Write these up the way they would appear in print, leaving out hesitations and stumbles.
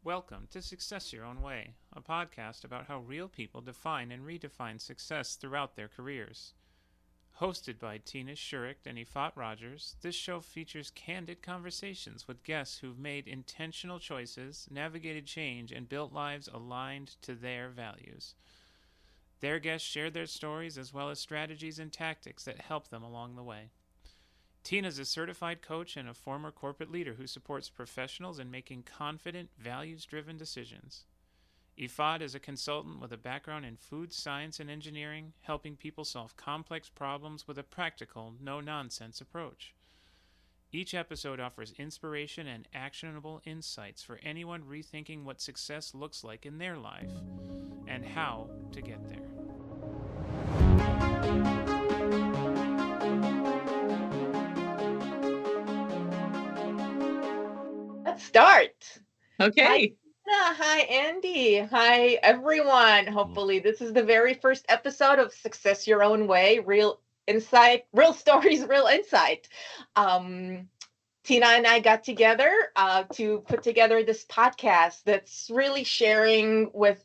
Welcome to Success Your Own Way, a podcast about how real people define and redefine success throughout their careers. Hosted by Tina Schuricht and Yifat Rogers, this show features candid conversations with guests who've made intentional choices, navigated change, and built lives aligned to their values. Their guests share their stories as well as strategies and tactics that help them along the way. Tina's a certified coach and a former corporate leader who supports professionals in making confident, values-driven decisions. Yifat is a consultant with a background in food science and engineering, helping people solve complex problems with a practical, no-nonsense approach. Each episode offers inspiration and actionable insights for anyone rethinking what success looks like in their life and how to get there. Let's start. Okay. Hi, Andy. Hi, everyone. Hopefully, this is the very first episode of Success Your Own Way. Real insight, real stories, real insight. Tina and I got together to put together this podcast that's really sharing with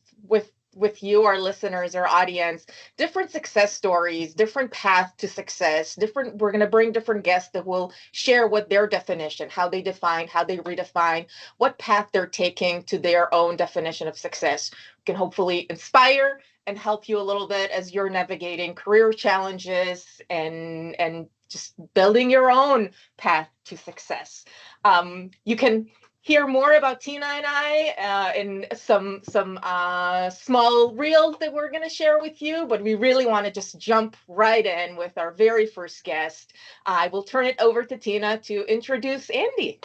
you, our listeners, our audience, different success stories, different path to success, we're going to bring different guests that will share what their definition, how they define, how they redefine, what path they're taking to their own definition of success. We can hopefully inspire and help you a little bit as you're navigating career challenges and just building your own path to success. You can hear more about Tina and I in some small reels that we're going to share with you, but we really want to just jump right in with our very first guest. I will turn it over to Tina to introduce Andy.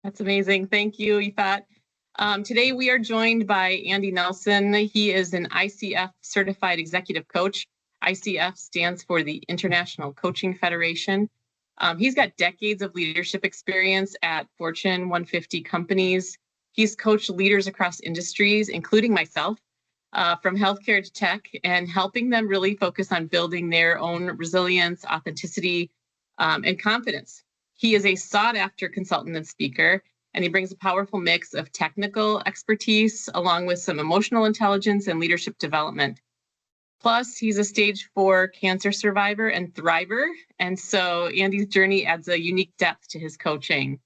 That's amazing. Thank you, Yifat. Today we are joined by Andy Nelson. He is an ICF-certified executive coach. ICF stands for the International Coaching Federation. He's got decades of leadership experience at Fortune 150 companies. He's coached leaders across industries, including myself, from healthcare to tech, and helping them really focus on building their own resilience, authenticity, and confidence. He is a sought-after consultant and speaker, and he brings a powerful mix of technical expertise along with some emotional intelligence and leadership development. Plus, he's a stage 4 cancer survivor and thriver. And so Andy's journey adds a unique depth to his coaching.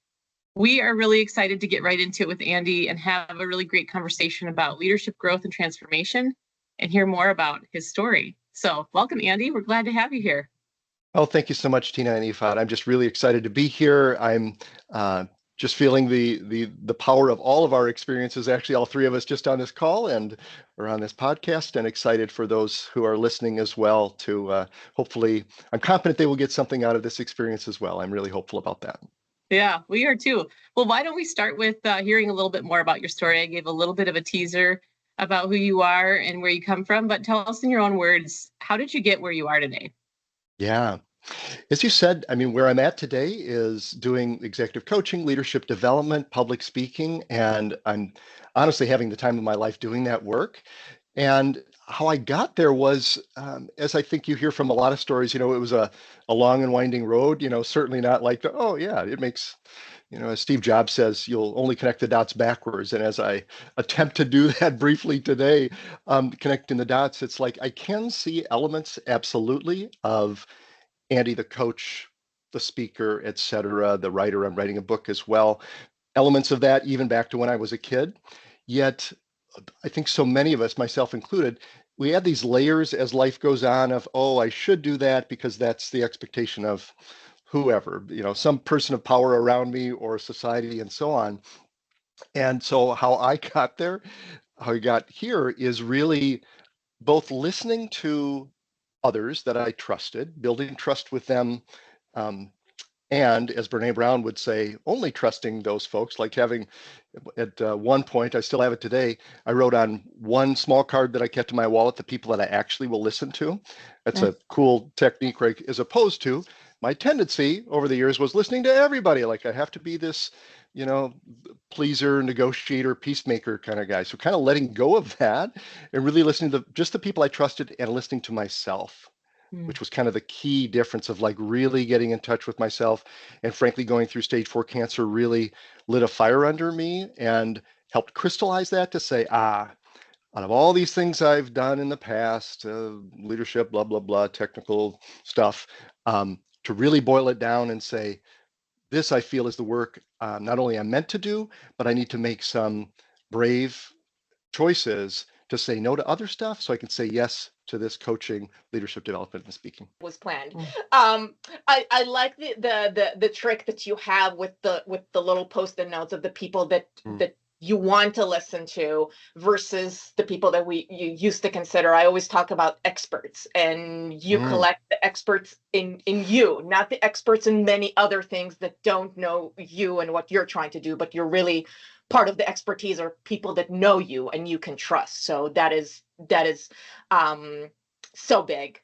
We are really excited to get right into it with Andy and have a really great conversation about leadership growth and transformation and hear more about his story. So welcome, Andy. We're glad to have you here. Oh, thank you so much, Tina and Yifat. I'm just really excited to be here. I'm just feeling the power of all of our experiences, actually all three of us just on this call and or on this podcast, and excited for those who are listening as well to hopefully, I'm confident they will get something out of this experience as well. I'm really hopeful about that. Yeah, we are too. Well, why don't we start with hearing a little bit more about your story? I gave a little bit of a teaser about who you are and where you come from, but tell us in your own words, how did you get where you are today? Yeah. As you said, I mean, where I'm at today is doing executive coaching, leadership development, public speaking, and I'm honestly having the time of my life doing that work. And how I got there was, as I think you hear from a lot of stories, it was a long and winding road, certainly not like, oh yeah, it makes, as Steve Jobs says, you'll only connect the dots backwards. And as I attempt to do that briefly today, connecting the dots, it's like I can see elements absolutely of Andy, the coach, the speaker, etc., the writer. I'm writing a book as well. Elements of that even back to when I was a kid. Yet, I think so many of us, myself included, we add these layers as life goes on of, oh, I should do that because that's the expectation of whoever, some person of power around me or society and so on. And so how I got there, how I got here is really both listening to others that I trusted, building trust with them, and as Brene Brown would say, only trusting those folks, like having, at one point, I still have it today, I wrote on one small card that I kept in my wallet, the people that I actually will listen to. That's a cool technique, right? As opposed to my tendency over the years was listening to everybody. Like I have to be this, pleaser, negotiator, peacemaker kind of guy. So kind of letting go of that and really listening to just the people I trusted and listening to myself, which was kind of the key difference of like really getting in touch with myself. And frankly, going through stage 4 cancer really lit a fire under me and helped crystallize that to say, out of all these things I've done in the past, leadership, blah, blah, blah, technical stuff, to really boil it down and say, this I feel is the work not only I'm meant to do, but I need to make some brave choices to say no to other stuff so I can say yes to this coaching, leadership development, and speaking. Was planned. I like the trick that you have with the little post-it notes of the people that you want to listen to versus the people that you used to consider. I always talk about experts, and you collect the experts in you, not the experts in many other things that don't know you and what you're trying to do, but you're really part of the expertise or people that know you and you can trust. So that is so big.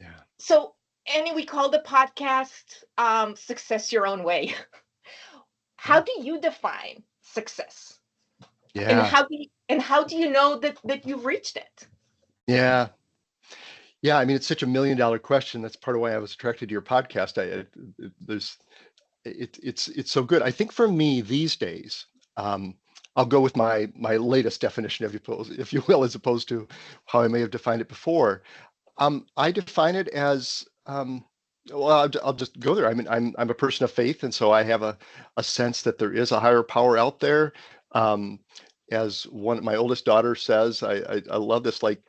Yeah. So Annie, we call the podcast Success Your Own Way. How do you define success? Yeah. And how do you know that you've reached it? Yeah. Yeah. I mean, it's such $1 million question. That's part of why I was attracted to your podcast. It's so good. I think for me these days, I'll go with my latest definition, if you will, as opposed to how I may have defined it before. I define it as, well, I'll just go there. I mean, I'm a person of faith, and so I have a sense that there is a higher power out there. As my oldest daughter says, I love this, like,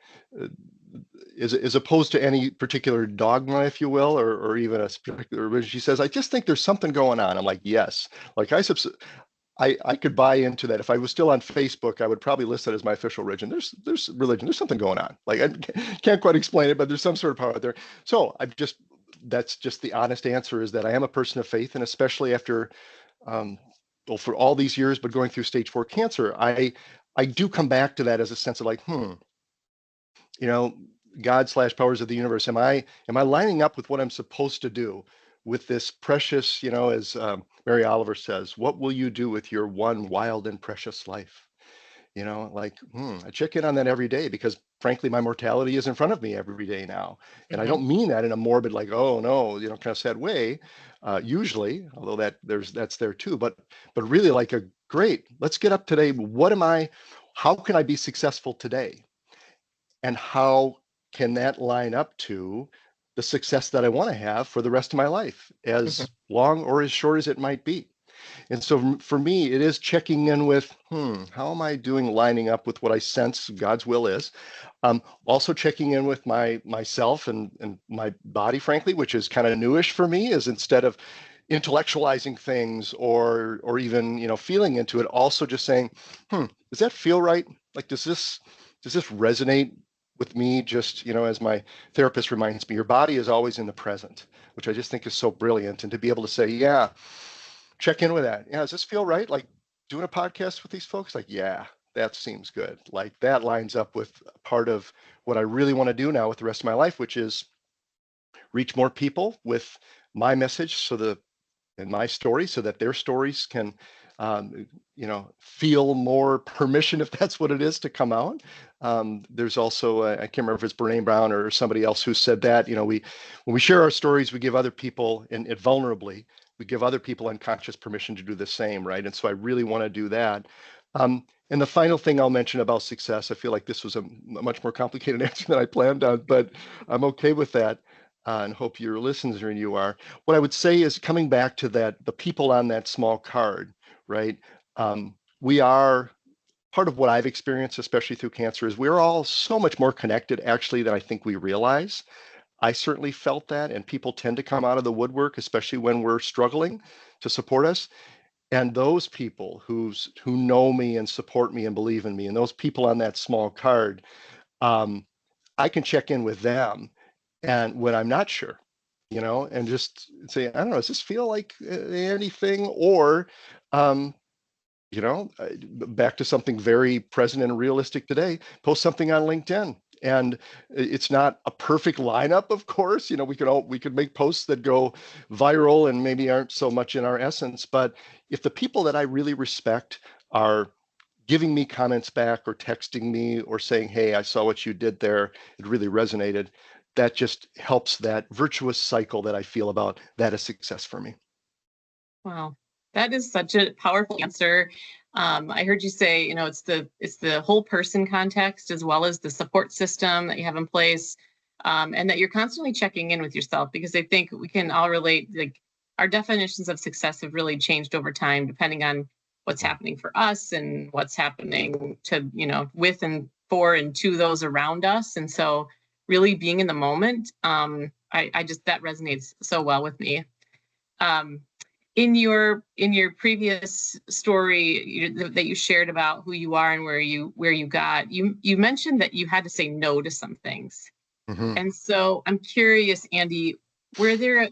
as opposed to any particular dogma, if you will, or even a particular religion. She says, I just think there's something going on. I'm like, yes. Like I could buy into that. If I was still on Facebook, I would probably list it as my official religion. There's religion. There's something going on. Like I can't quite explain it, but there's some sort of power out there. So that's just the honest answer, is that I am a person of faith, and especially after, well, for all these years, but going through stage 4 cancer, I do come back to that as a sense of like, God/powers of the universe. Am I lining up with what I'm supposed to do with this precious, as Mary Oliver says, what will you do with your one wild and precious life? I check in on that every day, because frankly, my mortality is in front of me every day now. And I don't mean that in a morbid, like, oh no, kind of sad way, usually, although that's there too, but really like great, let's get up today. How can I be successful today? And how can that line up to the success that I want to have for the rest of my life, as long or as short as it might be? And so for me, it is checking in with, how am I doing lining up with what I sense God's will is? Also checking in with myself and my body, frankly, which is kind of newish for me, is instead of intellectualizing things or even, feeling into it, also just saying, does that feel right? Like, does this resonate with me? Just, as my therapist reminds me, your body is always in the present, which I just think is so brilliant. And to be able to say, yeah, check in with that. Yeah, does this feel right? Like doing a podcast with these folks? Like, yeah, that seems good. Like that lines up with part of what I really want to do now with the rest of my life, which is reach more people with my message and my story, so that their stories can feel more permission, if that's what it is, to come out. There's also, I can't remember if it's Brene Brown or somebody else who said that, when we share our stories, we give other people, and vulnerably, we give other people unconscious permission to do the same, right? And so I really want to do that. And the final thing I'll mention about success, I feel like this was a much more complicated answer than I planned on, but I'm okay with that. And hope your listeners and you are. What I would say is, coming back to that, the people on that small card, right? We are, part of what I've experienced, especially through cancer, is we're all so much more connected actually than I think we realize. I certainly felt that, and people tend to come out of the woodwork, especially when we're struggling, to support us. And those people who know me and support me and believe in me, and those people on that small card, I can check in with them, and when I'm not sure, and just say, I don't know, does this feel like anything? Or, back to something very present and realistic today, post something on LinkedIn. And it's not a perfect lineup, of course. We could make posts that go viral and maybe aren't so much in our essence. But if the people that I really respect are giving me comments back, or texting me, or saying, hey, I saw what you did there, it really resonated, that just helps that virtuous cycle that I feel about that as success for me. Wow, that is such a powerful answer. I heard you say, it's the whole person context as well as the support system that you have in place, and that you're constantly checking in with yourself, because I think we can all relate. Like, our definitions of success have really changed over time, depending on what's happening for us and what's happening to, with and for and to those around us. And so really being in the moment, I just, that resonates so well with me. In your previous story that you shared about who you are and where you got, you mentioned that you had to say no to some things. Mm-hmm. And so I'm curious, Andy, were there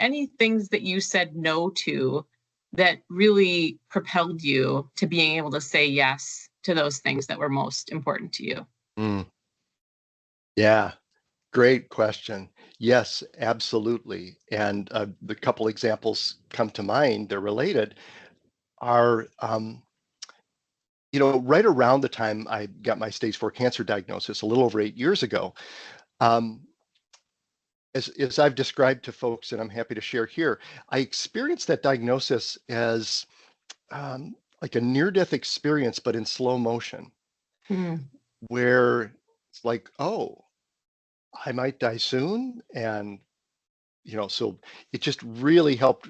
any things that you said no to that really propelled you to being able to say yes to those things that were most important to you? Mm. Yeah, great question. Yes, absolutely. And the couple examples come to mind, they're related, are, right around the time I got my stage 4 cancer diagnosis, a little over 8 years ago. As I've described to folks, and I'm happy to share here, I experienced that diagnosis as like a near-death experience, but in slow motion, where it's like, oh, I might die soon. And, so it just really helped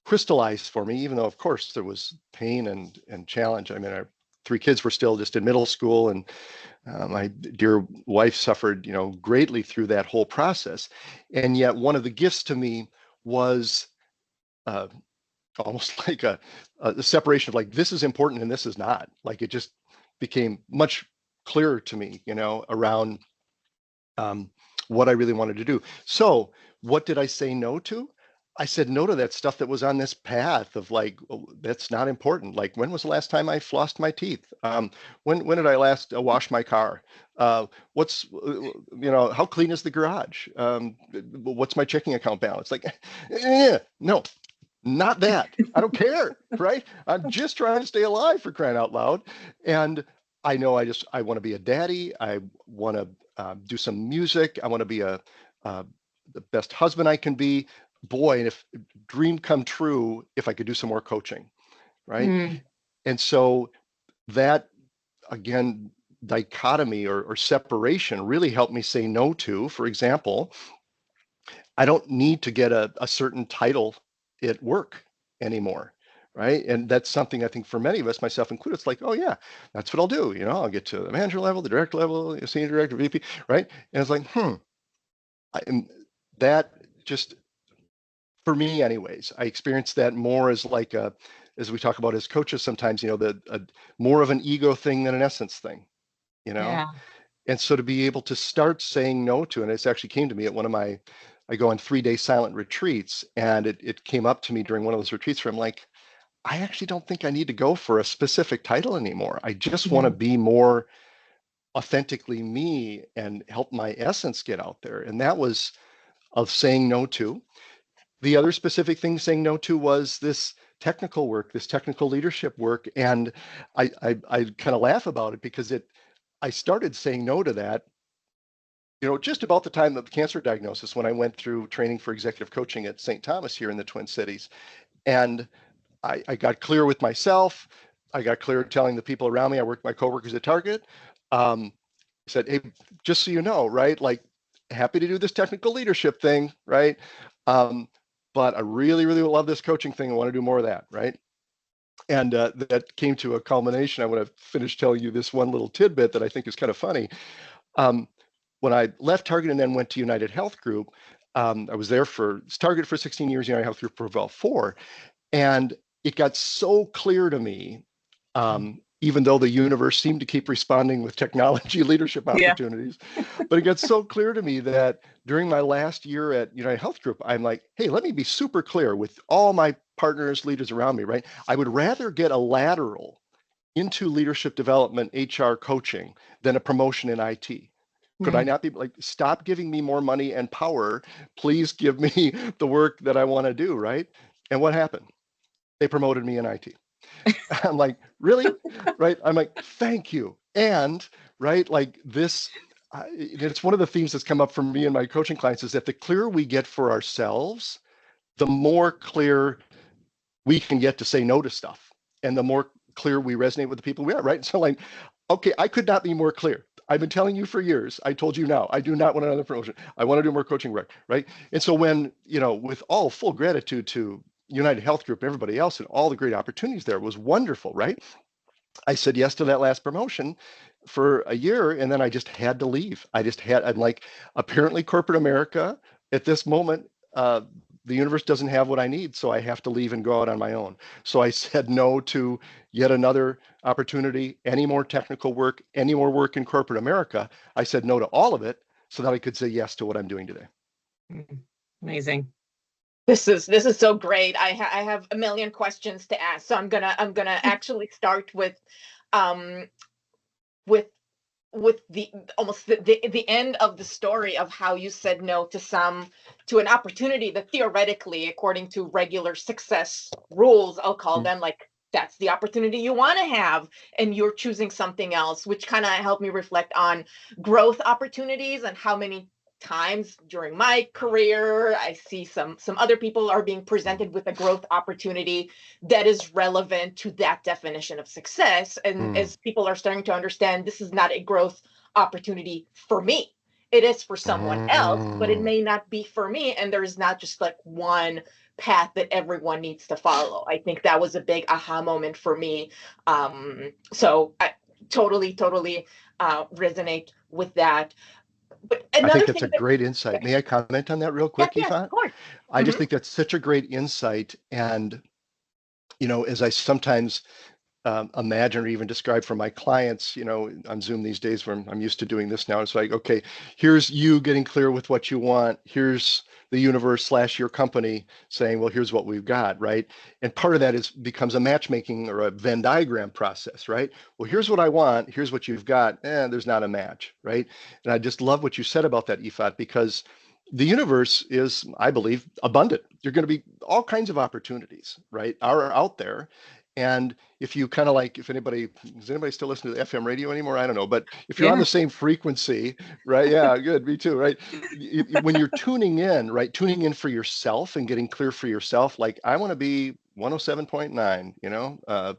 crystallize for me, even though, of course, there was pain and challenge. I mean, our 3 kids were still just in middle school, and my dear wife suffered, greatly through that whole process. And yet one of the gifts to me was almost like a separation of like, this is important and this is not. Like, it just became much clearer to me, around what I really wanted to do. So what did I say no to? I said no to that stuff that was on this path of like, oh, that's not important. Like, when was the last time I flossed my teeth? When did I last wash my car? What's, how clean is the garage? What's my checking account balance? Like, no, not that. I don't care, right? I'm just trying to stay alive, for crying out loud. And I know I want to be a daddy. I want to do some music. I want to be the best husband I can be. Boy, and if dream come true, if I could do some more coaching, right? And so that, again, dichotomy or separation really helped me say no to, for example, I don't need to get a certain title at work anymore, right? And that's something I think for many of us, myself included, it's like, oh yeah, that's what I'll do. I'll get to the manager level, the director level, senior director, VP, right? And it's like, and that just, for me anyways, I experienced that more as like as we talk about as coaches sometimes, more of an ego thing than an essence thing, Yeah. And so to be able to start saying no to, and it actually came to me at one of I go on 3-day silent retreats, and it came up to me during one of those retreats where I'm like, I actually don't think I need to go for a specific title anymore. I just want to be more authentically me and help my essence get out there. And that was of saying no to. The other specific thing saying no to was this technical work, this technical leadership work. And I kind of laugh about it because I started saying no to that, just about the time of the cancer diagnosis, when I went through training for executive coaching at St. Thomas here in the Twin Cities. And I got clear with myself. I got clear telling the people around me. I worked with my coworkers at Target. Said, hey, just so you know, right? Like, happy to do this technical leadership thing, right? But I really, really love this coaching thing. I want to do more of that, right? And that came to a culmination. I want to finish telling you this one little tidbit that I think is kind of funny. When I left Target and then went to United Health Group, I was there for Target for 16 years, United Health Group for about 4. And it got so clear to me, even though the universe seemed to keep responding with technology leadership opportunities, but it got so clear to me that during my last year at United Health Group, I'm like, hey, let me be super clear with all my partners, leaders around me, right? I would rather get a lateral into leadership development, HR coaching, than a promotion in IT. Could I not be like, stop giving me more money and power? Please give me the work that I want to do, right? And what happened? They promoted me in IT. I'm like, really? Right? I'm like, thank you. And right, like this, it's one of the themes that's come up for me and my coaching clients is that the clearer we get for ourselves, the more clear we can get to say no to stuff. And the more clear we resonate with the people we are, right? So like, okay, I could not be more clear. I've been telling you for years. I told you now, I do not want another promotion. I want to do more coaching work, right? And so when, with all full gratitude to United Health Group, everybody else, and all the great opportunities there, was wonderful, right? I said yes to that last promotion for a year, and then I just had to leave. I'm like, apparently corporate America at this moment, the universe doesn't have what I need, so I have to leave and go out on my own. So I said no to yet another opportunity, any more technical work, any more work in corporate America. I said no to all of it so that I could say yes to what I'm doing today. Amazing. This is so great. I have a million questions to ask, so I'm gonna actually start with with the almost the end of the story of how you said no to an opportunity that theoretically, according to regular success rules, I'll call them, like, that's the opportunity you want to have, and you're choosing something else, which kind of helped me reflect on growth opportunities and how many times during my career I see some other people are being presented with a growth opportunity that is relevant to that definition of success. And as people are starting to understand, this is not a growth opportunity for me, it is for someone else, but it may not be for me, and there's not just like one path that everyone needs to follow. I think that was a big aha moment for me. So I totally resonate with that. But I another think that's thing a great insight. May I comment on that real quick, yes, Yifat? of course. I just think that's such a great insight. And, as I sometimes imagine or even describe for my clients, on Zoom these days where I'm used to doing this now, it's like, okay, here's you getting clear with what you want. Here's the universe / your company saying, well, here's what we've got, right? And part of that becomes a matchmaking or a Venn diagram process, right? Well, here's what I want. Here's what you've got. There's not a match, right? And I just love what you said about that, Yifat, because the universe is, I believe, abundant. There are going to be all kinds of opportunities, right, are out there. And if you kind of like, does anybody still listen to the FM radio anymore? I don't know, but if you're on the same frequency, right? Yeah, good, me too, right? When you're tuning in, right, tuning in for yourself and getting clear for yourself, like I want to be 107.9,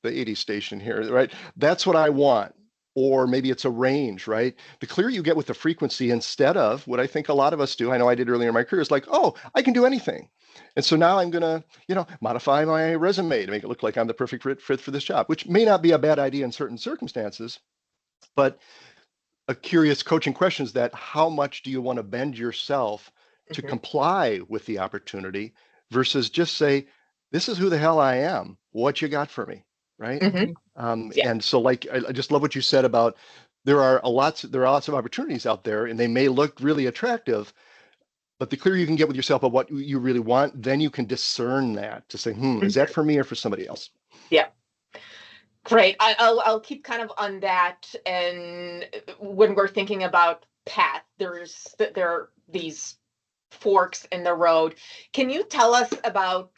the 80 station here, right? That's what I want. Or maybe it's a range, right? The clearer you get with the frequency, instead of what I think a lot of us do, I know I did earlier in my career, is like, oh, I can do anything. And so now I'm going to, modify my resume to make it look like I'm the perfect fit for this job, which may not be a bad idea in certain circumstances. But a curious coaching question is that how much do you want to bend yourself to comply with the opportunity versus just say, this is who the hell I am. What you got for me, right? And so like, I just love what you said about there are lots of opportunities out there and they may look really attractive, but the clearer you can get with yourself of what you really want, then you can discern that to say, is that for me or for somebody else? Yeah. Great. I'll keep kind of on that. And when we're thinking about path, there are these forks in the road. Can you tell us about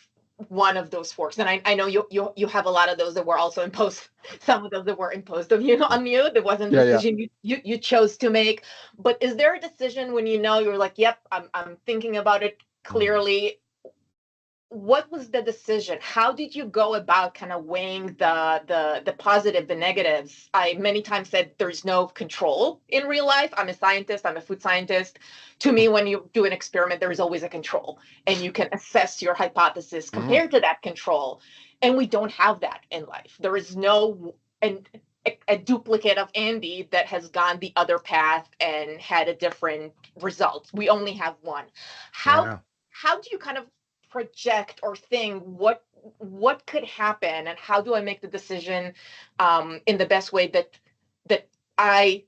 one of those forks? And I know you have a lot of those that were also imposed. Some of those that were imposed on you. That wasn't a decision you chose to make. But is there a decision when you're like, yep, I'm thinking about it clearly? What was the decision? How did you go about kind of weighing the positive, the negatives? I many times said there's no control in real life. I'm a scientist, I'm a food scientist. To me, when you do an experiment, there is always a control, and you can assess your hypothesis compared to that control. And we don't have that in life. There is no a duplicate of Andy that has gone the other path and had a different result. We only have one. How do you kind of project or think what could happen, and how do I make the decision in the best way that I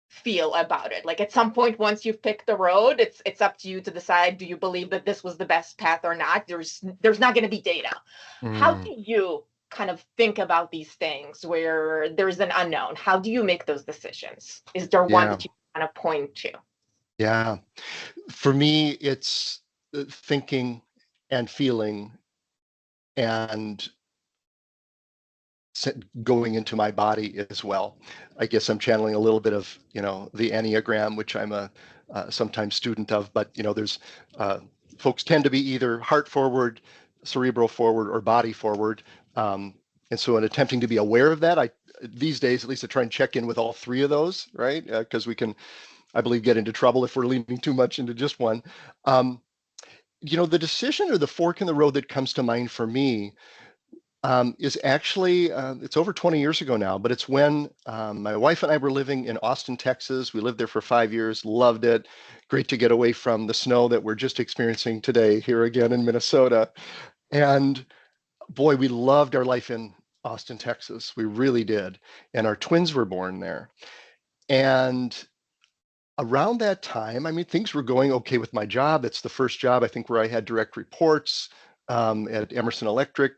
feel about it? Like, at some point, once you've picked the road, it's up to you to decide, do you believe that this was the best path or not? There's not going to be data. How do you kind of think about these things where there's an unknown? How do you make those decisions? Is there one that you kind of point to? Yeah, for me, it's thinking and feeling and going into my body as well. I guess I'm channeling a little bit of, the Enneagram, which I'm a sometimes student of, but, there's folks tend to be either heart forward, cerebral forward, or body forward. And so in attempting to be aware of that, these days, at least I try and check in with all three of those, right? Because we can, I believe, get into trouble if we're leaning too much into just one. The decision or the fork in the road that comes to mind for me is actually, it's over 20 years ago now, but it's when my wife and I were living in Austin, Texas. We lived there for 5 years, loved it. Great to get away from the snow that we're just experiencing today here again in Minnesota. And boy, we loved our life in Austin, Texas. We really did. And our twins were born there. And around that time, I mean, things were going okay with my job. It's the first job, I think, where I had direct reports at Emerson Electric.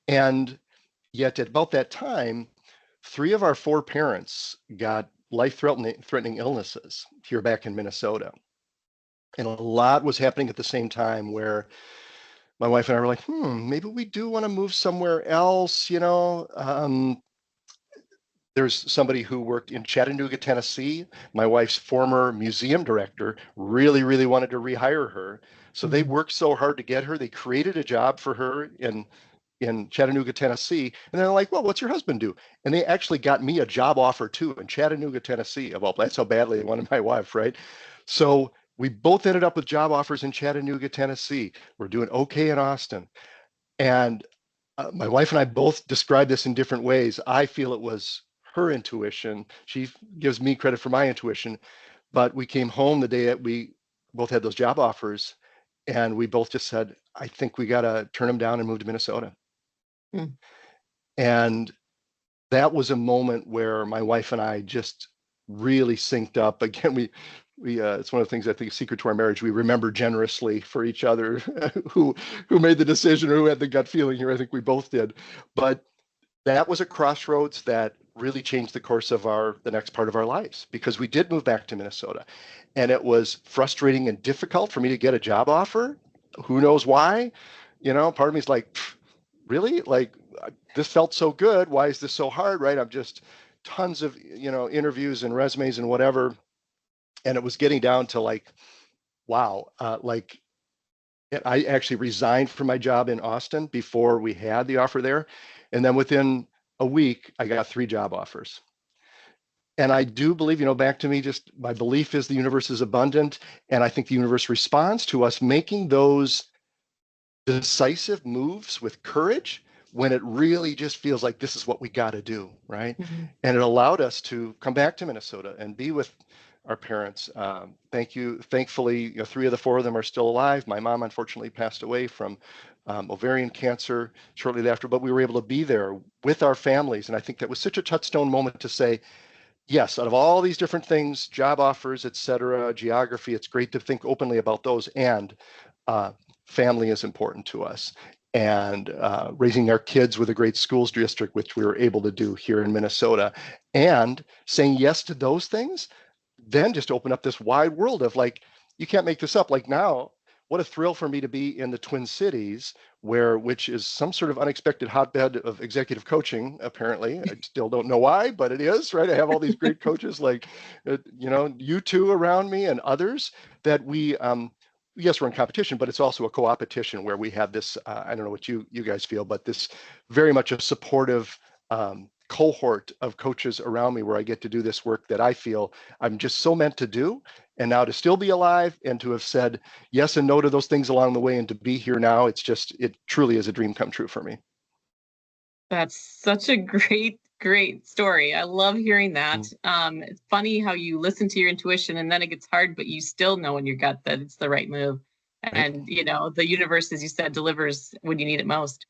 And yet, at about that time, 3 of our 4 parents got life-threatening illnesses here back in Minnesota. And a lot was happening at the same time where my wife and I were like, maybe we do want to move somewhere else, There's somebody who worked in Chattanooga, Tennessee. My wife's former museum director really, really wanted to rehire her. So they worked so hard to get her. They created a job for her in Chattanooga, Tennessee. And they're like, well, what's your husband do? And they actually got me a job offer too in Chattanooga, Tennessee. Well, that's how badly they wanted my wife, right? So we both ended up with job offers in Chattanooga, Tennessee. We're doing okay in Austin. And my wife and I both describe this in different ways. I feel it was her intuition. She gives me credit for my intuition. But we came home the day that we both had those job offers, and we both just said, I think we got to turn them down and move to Minnesota. And that was a moment where my wife and I just really synced up. Again, we it's one of the things I think is secret to our marriage. We remember generously for each other who made the decision or who had the gut feeling here. I think we both did. But that was a crossroads that really changed the course of the next part of our lives, because we did move back to Minnesota, and it was frustrating and difficult for me to get a job offer. Who knows why? Part of me is like, really? Like, this felt so good. Why is this so hard, right? I'm just tons of, interviews and resumes and whatever. And it was getting down to like, wow, I actually resigned from my job in Austin before we had the offer there. And then within a week, I got 3 job offers. And I do believe, back to me, just my belief is the universe is abundant. And I think the universe responds to us making those decisive moves with courage when it really just feels like this is what we got to do, right? And it allowed us to come back to Minnesota and be with our parents. Thankfully, 3 of the 4 of them are still alive. My mom unfortunately passed away from ovarian cancer shortly thereafter, but we were able to be there with our families. And I think that was such a touchstone moment to say, yes, out of all these different things, job offers, et cetera, geography, it's great to think openly about those. And family is important to us. And raising our kids with a great schools district, which we were able to do here in Minnesota, and saying yes to those things, then just open up this wide world of like, you can't make this up. Like now, what a thrill for me to be in the Twin Cities, which is some sort of unexpected hotbed of executive coaching, apparently. I still don't know why, but it is, right? I have all these great coaches like, you two around me and others that we, yes, we're in competition, but it's also a co-opetition where we have this, I don't know what you guys feel, but this very much a supportive cohort of coaches around me where I get to do this work that I feel I'm just so meant to do. And now to still be alive and to have said yes and no to those things along the way and to be here now, it truly is a dream come true for me. That's such a great story. I love hearing that. It's funny how you listen to your intuition and then it gets hard, but you still know in your gut that it's the right move. And, the universe, as you said, delivers when you need it most.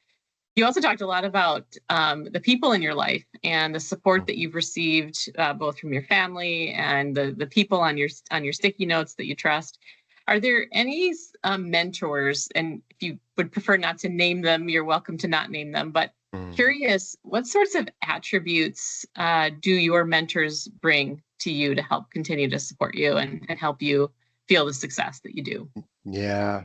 You also talked a lot about the people in your life and the support that you've received, both from your family and the people on your sticky notes that you trust. Are there any mentors, and if you would prefer not to name them, you're welcome to not name them, but curious, what sorts of attributes do your mentors bring to you to help continue to support you and help you feel the success that you do? Yeah.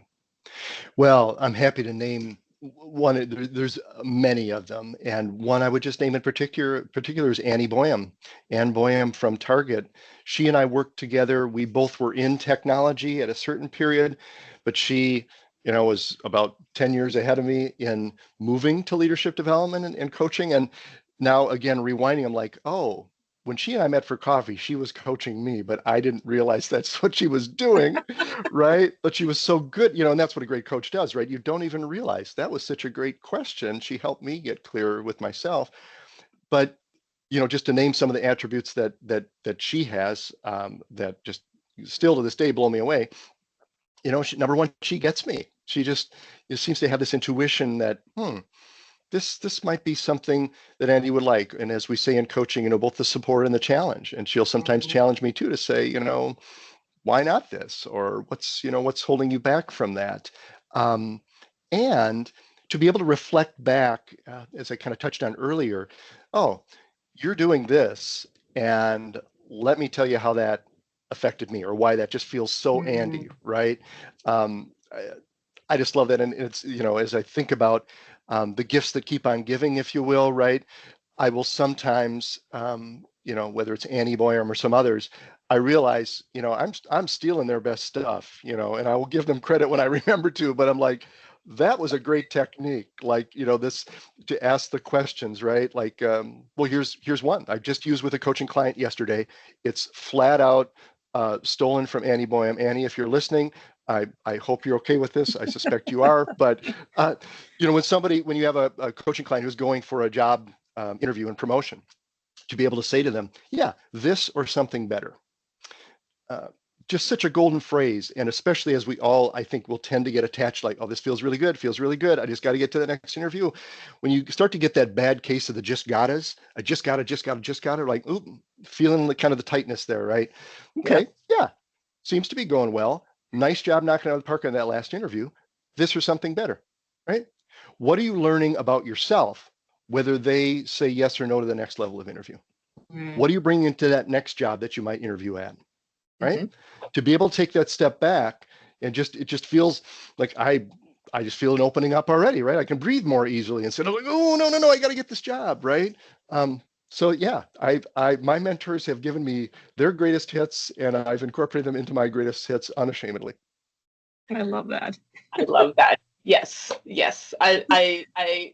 Well, I'm happy to name one. There's many of them, and one I would just name in particular is Annie Boyum. Ann Boyum from Target. She and I worked together. We both were in technology at a certain period, but she was about 10 years ahead of me in moving to leadership development and coaching. And now again, rewinding, I'm like, oh, when she and I met for coffee, she was coaching me, but I didn't realize that's what she was doing, right? But she was so good, and that's what a great coach does, right? You don't even realize that was such a great question. She helped me get clearer with myself. But, just to name some of the attributes that she has, that just still to this day blow me away. Number one, she gets me. She just seems to have this intuition that, this might be something that Andy would like. And as we say in coaching, both the support and the challenge. And she'll sometimes challenge me too to say, why not this? Or what's holding you back from that? And to be able to reflect back, as I kind of touched on earlier, oh, you're doing this, and let me tell you how that affected me, or why that just feels so Andy, right? I just love that. And it's, as I think about the gifts that keep on giving, if you will, right? I will sometimes, whether it's Annie Boyum or some others, I realize, I'm stealing their best stuff, and I will give them credit when I remember to, but I'm like, that was a great technique. Like, this, to ask the questions, right? Like, well, here's one I just used with a coaching client yesterday. It's flat out stolen from Annie Boyum. Annie, if you're listening, I hope you're okay with this. I suspect you are. But, when you have a coaching client who's going for a job interview and promotion, to be able to say to them, yeah, this or something better. Just such a golden phrase. And especially as we all, I think, will tend to get attached, like, oh, this feels really good, I just got to get to the next interview. When you start to get that bad case of the just gottas, I just gotta, like, ooh, feeling the kind of the tightness there, right? Okay, yeah, seems to be going well. Nice job knocking out of the park on that last interview. This or something better, right? What are you learning about yourself, whether they say yes or no to the next level of interview? What are you bringing into that next job that you might interview at, right? To be able to take that step back, and it just feels like I just feel an opening up already, right? I can breathe more easily instead of like, oh, no, I got to get this job, right? So yeah, my mentors have given me their greatest hits, and I've incorporated them into my greatest hits unashamedly. I love that. I love that. Yes. I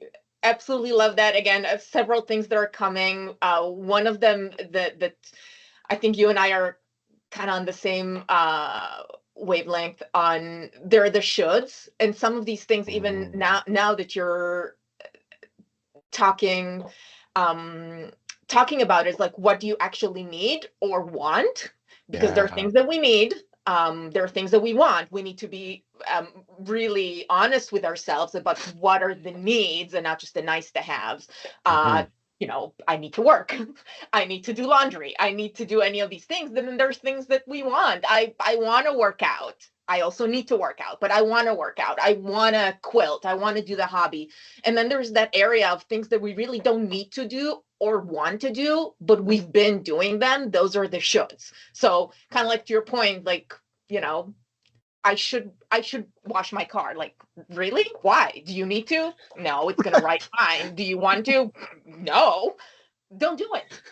absolutely love that. Again, several things that are coming. One of them that I think you and I are kind of on the same wavelength on, there are the shoulds, and some of these things, even now that you're talking about, is like, what do you actually need or want? Because there are things that we need, there are things that we want. We need to be really honest with ourselves about what are the needs and not just the nice to haves. I need to work. I need to do laundry. I need to do any of these things. Then there's things that we want. I want to work out. I also need to work out, but I want to work out. I want to quilt. I want to do the hobby. And then there's that area of things that we really don't need to do or want to do, but we've been doing them. Those are the shoulds. So kind of like to your point, like, I should wash my car. Like, really? Why? Do you need to? No, it's gonna ride fine. Do you want to? No, don't do it.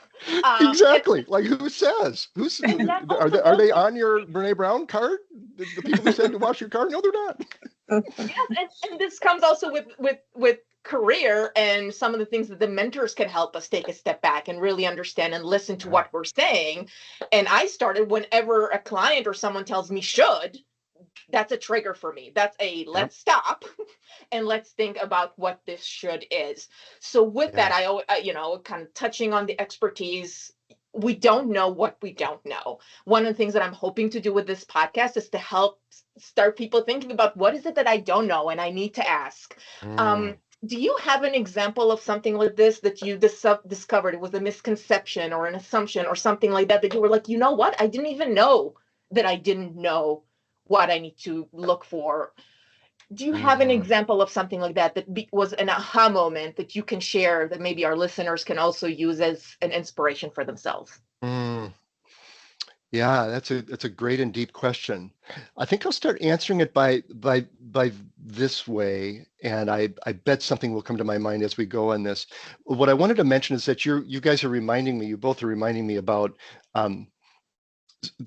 Exactly. Like, who says? Are they on your Brene Brown card? The people who said to wash your car? No, they're not. Yes, and this comes also with career and some of the things that the mentors can help us take a step back and really understand and listen to what we're saying. And I started, whenever a client or someone tells me should, that's a trigger for me. That's let's stop and let's think about what this should is. So with that, I kind of touching on the expertise, we don't know what we don't know. One of the things that I'm hoping to do with this podcast is to help start people thinking about, what is it that I don't know and I need to ask. Do you have an example of something like this that you discovered? It was a misconception or an assumption or something like that you were like, you know what? I didn't even know that I didn't know what I need to look for. Do you have an example of something like that was an aha moment that you can share, that maybe our listeners can also use as an inspiration for themselves? Yeah, that's a great and deep question. I think I'll start answering it by this way, and I bet something will come to my mind as we go on this. What I wanted to mention is that you both are reminding me about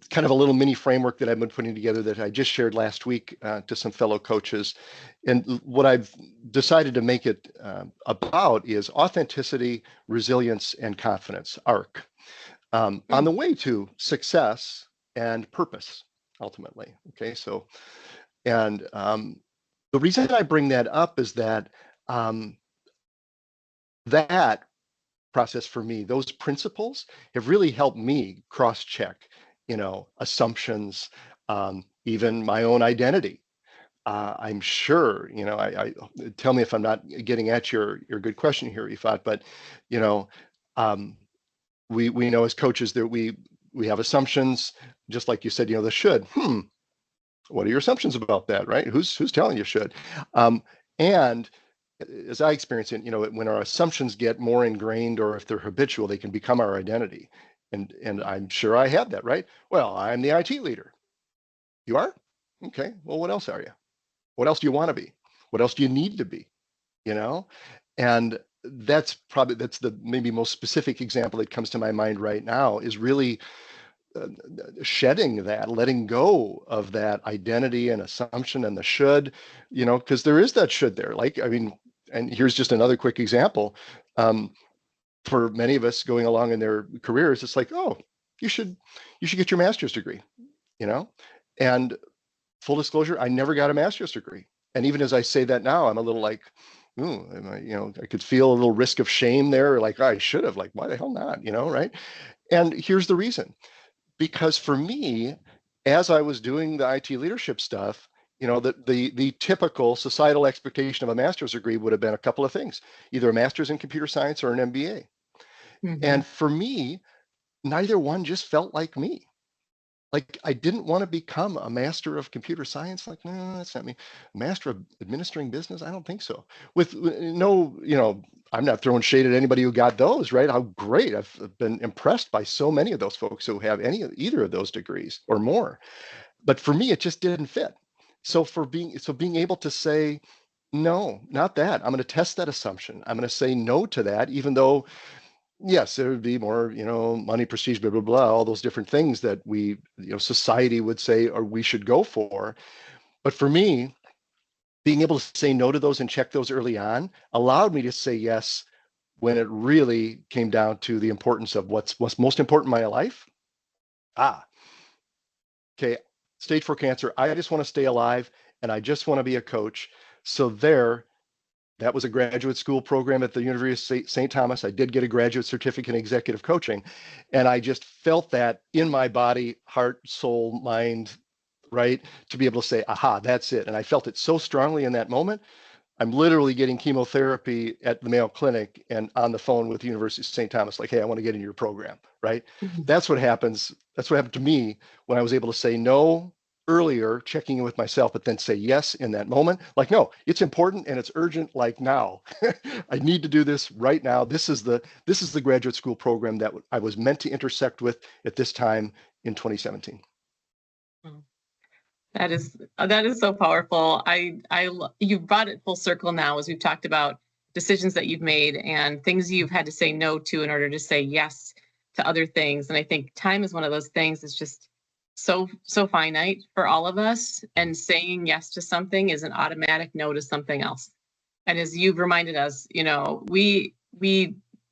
kind of a little mini framework that I've been putting together that I just shared last week to some fellow coaches. And what I've decided to make it about is authenticity, resilience, and confidence, ARC, on the way to success and purpose, ultimately. Okay, so, and the reason I bring that up is that that process for me, those principles have really helped me cross-check, assumptions, even my own identity. I'm sure, I tell me if I'm not getting at your good question here, Yifat, but we know as coaches that we have assumptions, just like you said, the should. What are your assumptions about that, right? Who's telling you should? And as I experience it, when our assumptions get more ingrained, or if they're habitual, they can become our identity. And I'm sure I have that, right? Well, I'm the IT leader. You are? Okay. Well, what else are you? What else do you want to be? What else do you need to be? And that's the maybe most specific example that comes to my mind right now, is really shedding that, letting go of that identity and assumption and the should, because there is that should there. And here's just another quick example. For many of us going along in their careers, it's like, oh, you should get your master's degree, and full disclosure, I never got a master's degree. And even as I say that now, I'm a little like, ooh, I could feel a little risk of shame there. Like, I should have, like, why the hell not, right? And here's the reason. Because for me, as I was doing the IT leadership stuff, the typical societal expectation of a master's degree would have been a couple of things, either a master's in computer science or an MBA. And for me, neither one just felt like me. Like, I didn't want to become a master of computer science. Like, no, that's not me. Master of administering business? I don't think so. With no, I'm not throwing shade at anybody who got those, right? How great. I've been impressed by so many of those folks who have either of those degrees or more. But for me, it just didn't fit. So being able to say, no, not that. I'm going to test that assumption. I'm going to say no to that, even though, yes, there would be more, money, prestige, blah, blah, blah, all those different things that we, society would say, or we should go for. But for me, being able to say no to those and check those early on allowed me to say yes when it really came down to the importance of what's most important in my life. Okay, stage 4 cancer. I just want to stay alive, and I just want to be a coach. So that was a graduate school program at the University of St. Thomas. I did get a graduate certificate in executive coaching, and I just felt that in my body, heart, soul, mind, right? To be able to say, aha, that's it. And I felt it so strongly in that moment. I'm literally getting chemotherapy at the Mayo Clinic and on the phone with the University of St. Thomas, like, hey, I want to get in your program, right? That's what happens. That's what happened to me when I was able to say no earlier, checking in with myself, but then say yes in that moment. Like, no, it's important and it's urgent, like now. I need to do this right now. This is the graduate school program that I was meant to intersect with at this time in 2017. That is so powerful. You brought it full circle now, as we've talked about decisions that you've made and things you've had to say no to in order to say yes to other things. And I think time is one of those things that's just so finite for all of us. And saying yes to something is an automatic no to something else. And as you've reminded us, we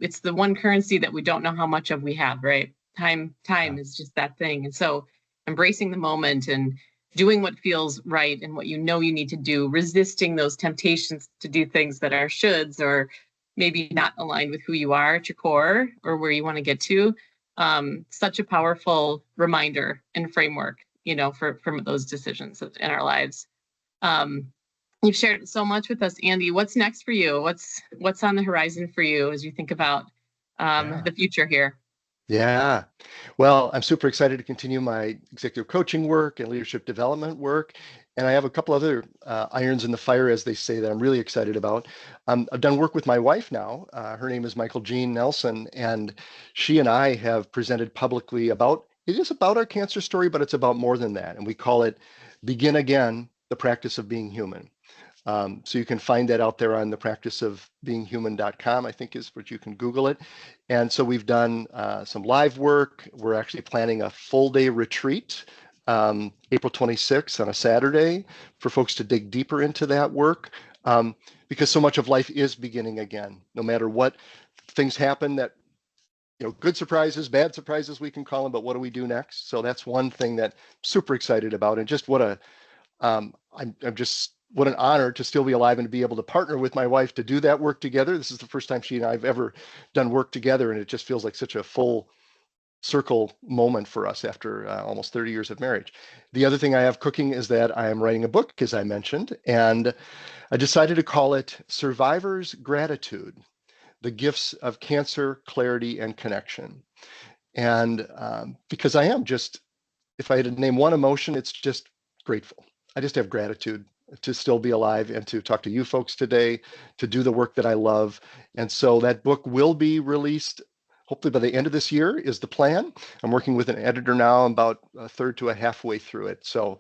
it's the one currency that we don't know how much of we have, right? Time is just that thing. And so embracing the moment and doing what feels right and what you need to do, resisting those temptations to do things that are shoulds or maybe not aligned with who you are at your core or where you want to get to. Such a powerful reminder and framework, for those decisions in our lives. You've shared so much with us, Andy. What's next for you? What's on the horizon for you as you think about the future here? Yeah. Well, I'm super excited to continue my executive coaching work and leadership development work. And I have a couple other irons in the fire, as they say, that I'm really excited about. I've done work with my wife now. Her name is Michael Jean Nelson, and she and I have presented publicly about our cancer story, but it's about more than that. And we call it Begin Again, the Practice of Being Human. So you can find that out there on thepracticeofbeinghuman.com, I think is what you can Google it. And so we've done some live work. We're actually planning a full day retreat, April 26th on a Saturday, for folks to dig deeper into that work, because so much of life is beginning again. No matter what things happen, that good surprises, bad surprises, we can call them, but what do we do next? So that's one thing that I'm super excited about, and just what I'm just what an honor to still be alive and to be able to partner with my wife to do that work together. This is the first time she and I have ever done work together, and it just feels like such a full circle moment for us after almost 30 years of marriage. The other thing I have cooking is that I am writing a book, as I mentioned, and I decided to call it Survivor's Gratitude: The Gifts of Cancer, Clarity, and Connection. And because I am just, if I had to name one emotion, it's just grateful. I just have gratitude to still be alive and to talk to you folks today, to do the work that I love. And so that book will be released hopefully by the end of this year is the plan. I'm working with an editor now. I'm about a third to a halfway through it. So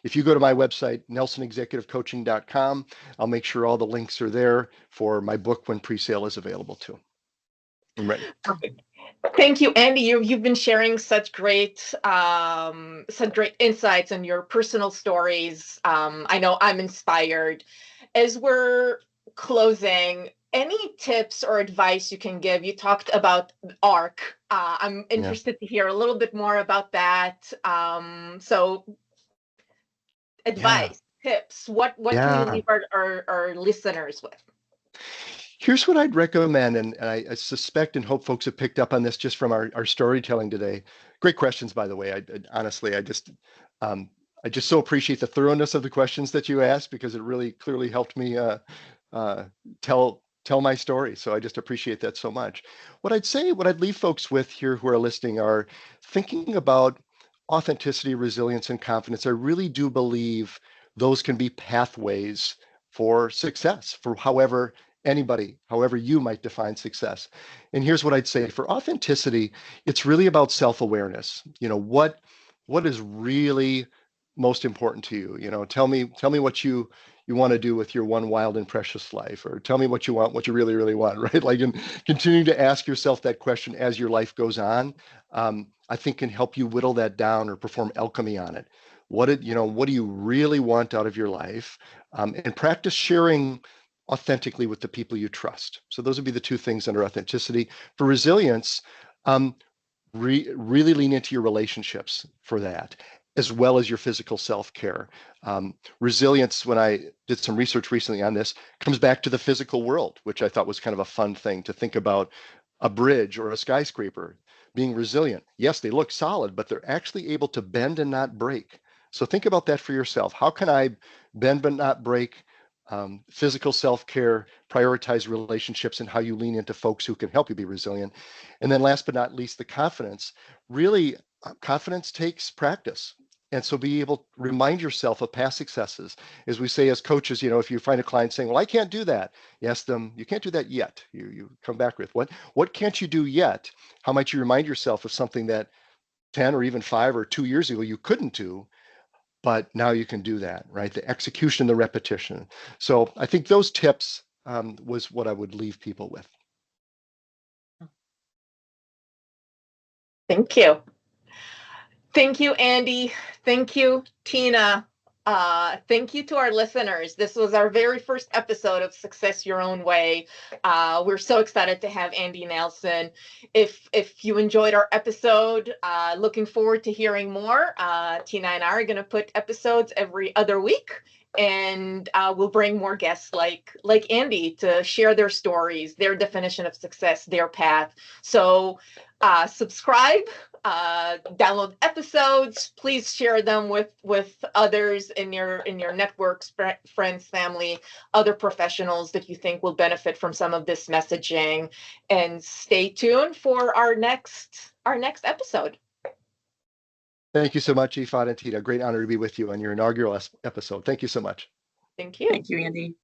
if you go to my website, nelsonexecutivecoaching.com, I'll make sure all the links are there for my book when pre-sale is available too. I'm ready. Perfect. Thank you, Andy. You've been sharing such great insights and your personal stories. I know I'm inspired. As we're closing, any tips or advice you can give? You talked about ARC. I'm interested to hear a little bit more about that. So advice, tips, what can you leave our listeners with? Here's what I'd recommend, and I suspect and hope folks have picked up on this just from our storytelling today. Great questions, by the way. Honestly, I just so appreciate the thoroughness of the questions that you asked, because it really clearly helped me tell my story. So I just appreciate that so much. What I'd leave folks with here who are listening are thinking about authenticity, resilience, and confidence. I really do believe those can be pathways for success, for however you might define success. And here's what I'd say: for authenticity, it's really about self-awareness. What is really most important to you? Tell me what you want to do with your one wild and precious life, or tell me what you really, really want, right? Like, and continuing to ask yourself that question as your life goes on, I think can help you whittle that down or perform alchemy on it. What do you really want out of your life? And practice sharing authentically with the people you trust. So those would be the two things under authenticity. For resilience, really lean into your relationships for that, as well as your physical self-care. Resilience, when I did some research recently on this, comes back to the physical world, which I thought was kind of a fun thing to think about. A bridge or a skyscraper being resilient. Yes, they look solid, but they're actually able to bend and not break. So think about that for yourself. How can I bend but not break? Physical self-care, prioritize relationships, and how you lean into folks who can help you be resilient. And then last but not least, the confidence. Really, confidence takes practice. And so be able to remind yourself of past successes. As we say as coaches, if you find a client saying, well, I can't do that, you ask them, you can't do that yet. You come back with, what can't you do yet? How might you remind yourself of something that 10 or even 5 or 2 years ago you couldn't do, but now you can do that, right? The execution, the repetition. So I think those tips was what I would leave people with. Thank you. Thank you, Andy. Thank you, Tina. Thank you to our listeners. This was our very first episode of Success Your Own Way. We're so excited to have Andy Nelson. If you enjoyed our episode, looking forward to hearing more. Tina and I are going to put episodes every other week, and we'll bring more guests like Andy to share their stories, their definition of success, their path. So subscribe, download episodes. Please share them with others in your networks, friends, family, other professionals that you think will benefit from some of this messaging. And stay tuned for our next episode. Thank you so much, Yifat and Tina. Great honor to be with you on your inaugural episode. Thank you so much. Thank you. Thank you, Andy.